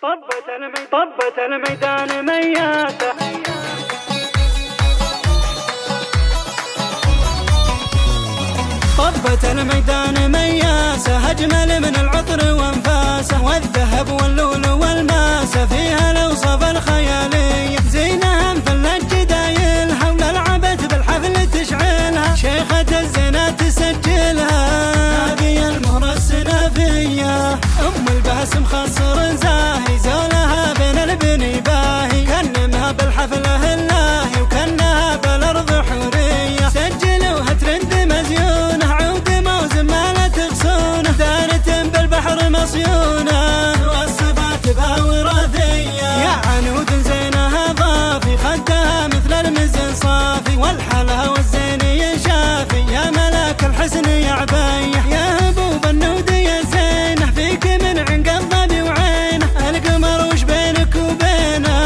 طبت الميدان مياسة طبت الميدان مياسة أجمل من العطر وانفاسه والذهب واللؤلؤ والماسة فيها الأوصاف الخيالية زينها مثل جدايل حول العبث بالحفل تشعلها شيخة الزنا تسجلها هذه المهرة السنافية أم الباسم خصر زاهي زولها بين البني باهي كنمها بالحفله اللاهي وكنها بالأرض حورية سجلوها ترند مزيونة عود موزن ما لا تغصونه دارة بالبحر مصيونة والصفات بها وراثية يا عنود زينها ضافي خدها مثل المزن صافي والحلا والزيني شافي يا ملاك الحسن يا عباية يا هبوب النود يا زينه فيك من عند الظبي وعينه القمر وش بينك وبينه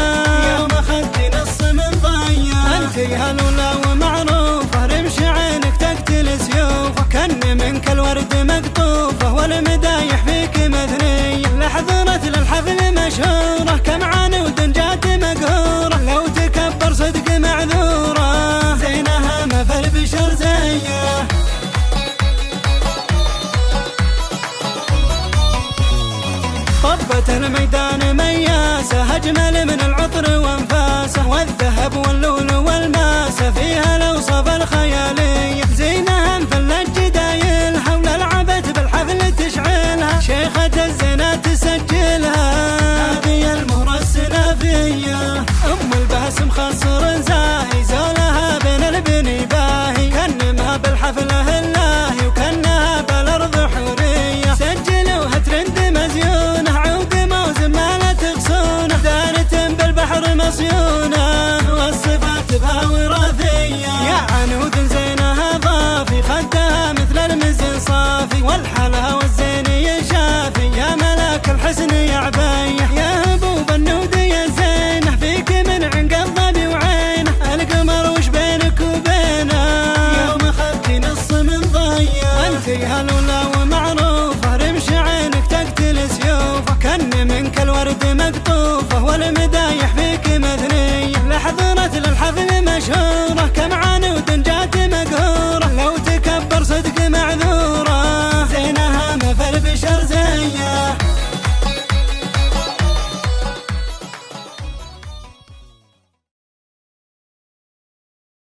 يوم اخذتي نص من ضيه انتي هلولا ومعروفه رمش عينك تقتل سيوفه كن منك الورد مقطوفه والمدايح فيك مثنيه لحضرت للحفل مشهوره كم عنود جات مقهوره لو تكبر صدق معذوره زينها ما في البشر زيه طبت الميدان مياسة أجمل من العطر وانفاسه والذهب واللؤلؤ والماسة فيها الأوصاف الخيالية زينها مثل الجدايل حول العبث بالحفل تشعلها شيخة الزنا تسجلها هذه المهرة السنافية أم الباسم خصر زاهي زولها بين البني باهي كنمها بالحفله اللاهي وكنها بالأرض حورية سجلوها ترند مزيونة عود موزن ما لا تغصونه دارة بالبحر مصيونة والصفات بها وراثية يا عنود زينها ضافي خدها مثل المزن صافي والحلا والزيني شافي يا ملاك الحسن يا عباية يا هبوب النود يا زينه فيك من عند الظبي وعينه القمر وش بينك وبينه يوم اخذتي نص من ضيه انتي هلولا ومعروفه رمش عينك تقتل سيوفه كن منك الورد مقطوفه والمدايح فيك مثنيه لحضرت للحفل مشهوره